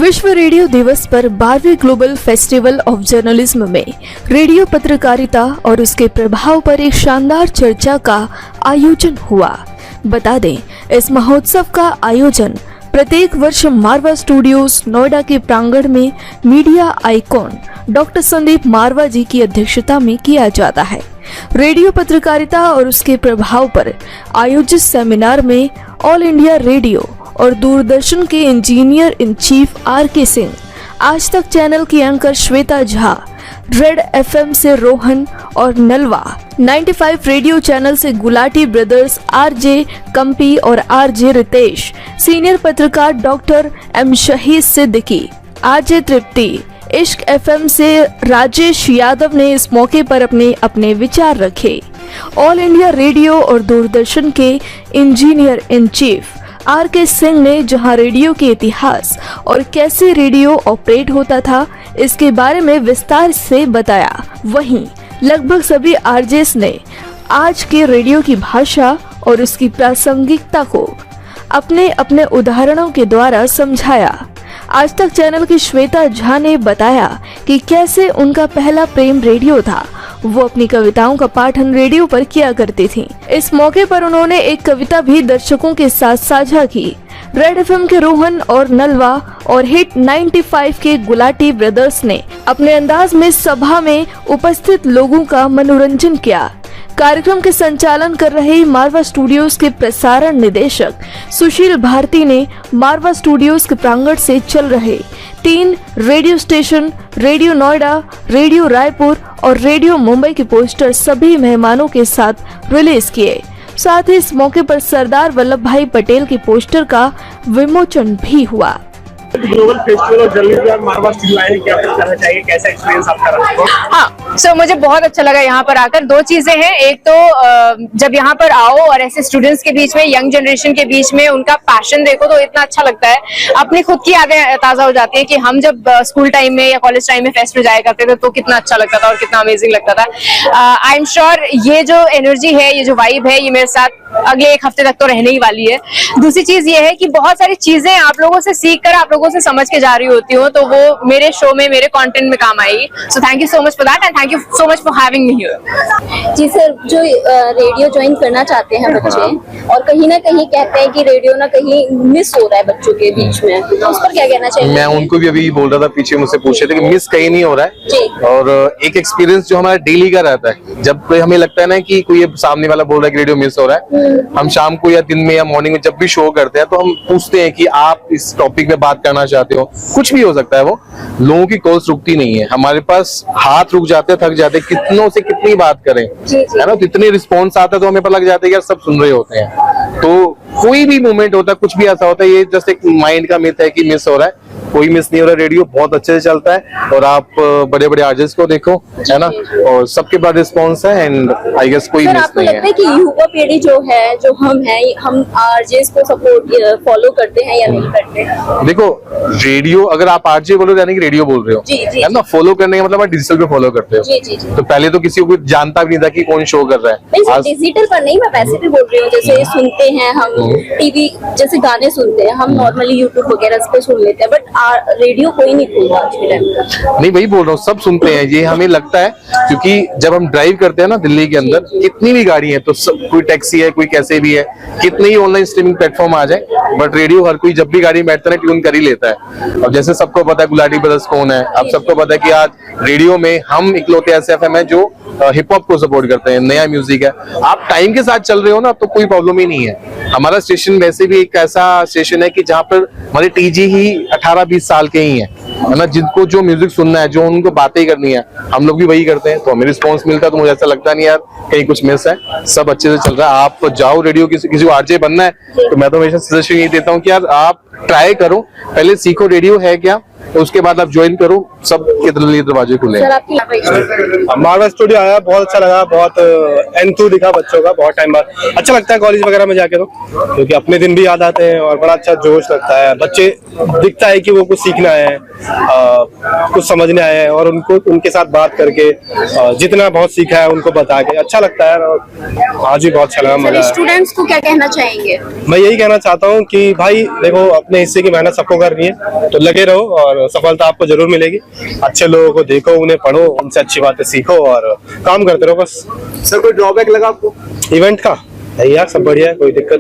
विश्व रेडियो दिवस पर 12वें ग्लोबल फेस्टिवल ऑफ जर्नलिज्म में रेडियो पत्रकारिता और उसके प्रभाव पर एक शानदार चर्चा का आयोजन हुआ। बता दें, इस महोत्सव का आयोजन प्रत्येक वर्ष मारवा स्टूडियोज नोएडा के प्रांगण में मीडिया आइकॉन डॉक्टर संदीप मारवा जी की अध्यक्षता में किया जाता है। रेडियो पत्रकारिता और उसके प्रभाव पर आयोजित सेमिनार में ऑल इंडिया रेडियो और दूरदर्शन के engineer in chief R K. Singh, Aaj Tak channel की anchor Shweta Jha, red FM से रोहन और नलवा, 95 रेडियो चैनल से गुलाटी ब्रदर्स आर.जे. कंपी और आर.जे. रितेश, सीनियर पत्रकार doctor M. Shahid Siddiqui, RJ. तृप्ति, इश्क एफएम से राजेश यादव ने इस मौके पर अपने विचार रखे। ऑल इंडिया रेडियो और दूरदर्शन के engineer in chief R K. Singh ने जहां रेडियो के इतिहास और कैसे रेडियो ऑपरेट होता था इसके बारे में विस्तार से बताया, वहीं लगभग सभी आरजेस ने आज के रेडियो की भाषा और उसकी प्रासंगिकता को अपने अपने उदाहरणों के द्वारा समझाया। आज तक चैनल की श्वेता झा ने बताया कि कैसे उनका पहला प्रेम रेडियो था। वो अपनी कविताओं का पाठन रेडियो पर किया करती थीं। इस मौके पर उन्होंने एक कविता भी दर्शकों के साथ साझा की। रेड एफएम के रोहन और नलवा और हिट 95 के गुलाटी ब्रदर्स ने अपने अंदाज में सभा में उपस्थित लोगों का मनोरंजन किया। कार्यक्रम के संचालन कर रहे मारवा स्टूडियोज के प्रसारण निदेशक सुशील भारती ने मारवा स्टूडियोज के प्रांगण से चल रहे 3 radio station, radio Noida, radio Raipur और रेडियो मुंबई के पोस्टर सभी मेहमानों के साथ रिलीज किए। साथ ही इस मौके पर सरदार वल्लभ भाई पटेल के पोस्टर का विमोचन भी हुआ। Global festival of journalism Marwah studio आए, क्या कहना चाहिए, कैसा एक्सपीरियंस आपका रहा? हाँ, सो मुझे बहुत अच्छा लगा यहाँ पर आकर। 2 चीजें हैं, एक तो जब यहाँ पर आओ और ऐसे स्टूडेंट्स के बीच में, यंग जनरेशन के बीच में उनका पैशन देखो तो इतना अच्छा लगता है। अपनी खुद की यादें ताजा हो जाती है कि हम जब स्कूल टाइम में या कॉलेज टाइम में फेस्ट में जाया करते थे तो कितना अच्छा लगता था और कितना अमेजिंग लगता था। आई एम श्योर ये जो एनर्जी है, ये जो वाइब है, ये मेरे साथ अगले 1 हफ्ते तक तो रहने ही वाली है। दूसरी चीज ये है कि बहुत सारी चीजें आप लोगों से सीख कर, आप लोगों से समझ के जा रही होती हूँ, तो वो मेरे शो में, मेरे कंटेंट में काम आएगी। So thank you so much for that and thank you so much for having me here. जी सर, जो रेडियो ज्वाइन करना चाहते हैं बच्चे और कहीं ना कहीं कहते हैं कि रेडियो ना कहीं मिस हो रहा है बच्चों के बीच में, तो उस पर क्या कहना चाहिए? मैं उनको भी अभी बोल रहा था, पीछे मुझसे पूछे थे कि मिस कहीं नहीं हो रहा है। और एक एक्सपीरियंस जो हमारा डेली का रहता है, जब कोई हमें लगता है ना कि कोई सामने वाला बोल रहा है कि रेडियो मिस हो रहा है, हम शाम को या दिन में या मॉर्निंग में जब भी शो करते हैं तो हम पूछते हैं कि आप इस टॉपिक में बात करना चाहते हो, कुछ भी हो सकता है। वो लोगों की कॉल्स रुकती नहीं है, हमारे पास हाथ रुक जाते, थक जाते, कितनों से कितनी बात करें, है ना। तो इतने रिस्पॉन्स आता है तो हमें पता लग जाता है यार सब सुन रहे होते हैं। तो कोई भी मोमेंट होता है, कुछ भी ऐसा होता है, ये जस्ट एक माइंड का मिथ है कि मिस हो रहा है। कोई मिस नहीं हो रहा, रेडियो बहुत अच्छे से चलता है और आप बड़े बड़े आर्टिस्ट को देखो, है ना, और सबके बाद रिस्पॉन्स है एंड आई गेस कोई मिस नहीं है। लगता है कि युवा पीढ़ी जो है, जो हम आरजेस को सपोर्ट फॉलो करते हैं या नहीं करते? देखो, रेडियो अगर आप आरजे बोल रहे हो यानी कि रेडियो बोल रहे हो, है ना। फॉलो करने का मतलब आप डिजिटल पे फॉलो करते हो। जी। तो पहले तो किसी को जानता भी नहीं था कि कौन शो कर रहा है। डिजिटल पर नहीं, मैं वैसे भी बोल रही हूँ, जैसे सुनते हैं हम टीवी, जैसे गाने सुनते हैं हम नॉर्मली यूट्यूब वगैरह पे सुन लेते हैं, बट रेडियो कोई नहीं खोलता आज के टाइम में। नहीं, वही बोल रहा हूँ, सब सुनते हैं। ये हमें लगता है क्योंकि जब हम ड्राइव करते हैं ना दिल्ली के अंदर, कितनी भी गाड़ी है, तो सब, कोई टैक्सी है, कोई कैसे भी है, कितने ही ऑनलाइन स्ट्रीमिंग प्लेटफॉर्म आ जाए, बट रेडियो हर कोई जब भी गाड़ी में बैठता है ट्यून कर ही लेता है। और जैसे सबको पता है गुलाटी ब्रदर्स कौन है, अब सबको पता है कि आज रेडियो में हम इकलौते ऐसे एफएम है जो हिप हॉप को सपोर्ट करते हैं, नया म्यूजिक है। आप टाइम के साथ चल रहे हो ना तो कोई प्रॉब्लम ही नहीं है। हमारा स्टेशन वैसे भी एक ऐसा स्टेशन है कि जहाँ पर हमारे टीजी ही 18-20 साल के ही है ना, जिनको जो म्यूजिक सुनना है, जो उनको बातें करनी है, हम लोग भी वही करते हैं, तो हमें रिस्पॉन्स मिलता है। तो मुझे ऐसा लगता नहीं यार कहीं कुछ मिस है, सब अच्छे से चल रहा है। आप जाओ रेडियो, किसी को आरजे बनना है तो मैं तो हमेशा सजेशन यही देता हूँ कि यार आप ट्राई करो, पहले सीखो रेडियो है क्या, तो उसके बाद आप ज्वाइन करो, सब के दरवाजे खुले। मारवा स्टूडियो आया, बहुत अच्छा लगा, बहुत एंथू दिखा बच्चों का, बहुत टाइम बाद अच्छा लगता है कॉलेज वगैरह में जाके, तो क्योंकि अपने दिन भी याद आते हैं और बड़ा अच्छा जोश लगता है। बच्चे दिखता है कि वो कुछ सीखना है, कुछ समझने आए हैं और उनको उनके साथ बात करके जितना बहुत सीखा है उनको बता के अच्छा लगता है। और आज भी बहुत अच्छा लगा, मजा आया। स्टूडेंट्स को क्या कहना चाहेंगे? मैं यही कहना चाहता हूँ कि भाई देखो, अपने हिस्से की मेहनत सबको करनी है, तो लगे रहो और सफलता आपको जरूर मिलेगी। अच्छे लोगों को देखो, उन्हें पढ़ो, उनसे अच्छी बातें सीखो और काम करते रहो बस। सर कोई ड्रॉबैक लगा आपको? इवेंट का है यार, सब बढ़िया है, कोई दिक्कत